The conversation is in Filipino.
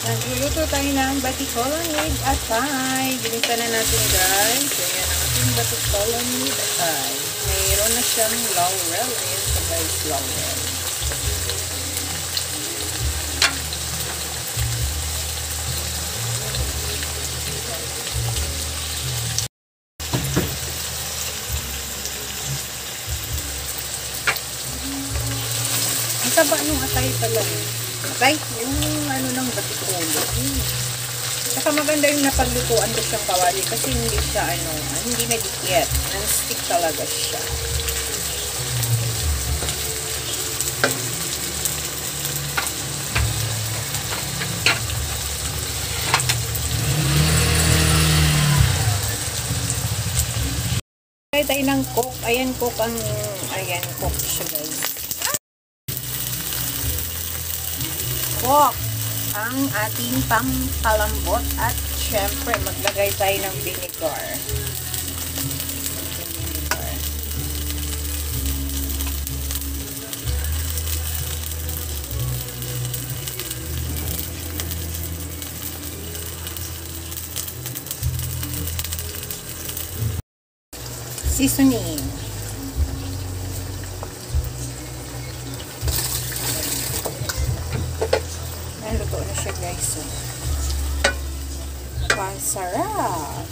Nagluluto tayo ng batikolon with atay. Ginisa na natin guys. Ayan ang ating batikolon with atay. Mayroon na siyang laurel. Ayan pa guys, laurel. Ang taba nung atay pala eh. Atay, yung ano ng batikolon. Saka maganda yung napaglutuan ko siyang kawali kasi hindi siya hindi nadikit. Non-stick talaga siya. Tayo ng coke. Ayan, coke ang, ayan, coke siya guys. Coke ang ating pampalambot at syempre maglagay tayo ng vinegar. Seasoning. Luto na siya guys. Napasarap.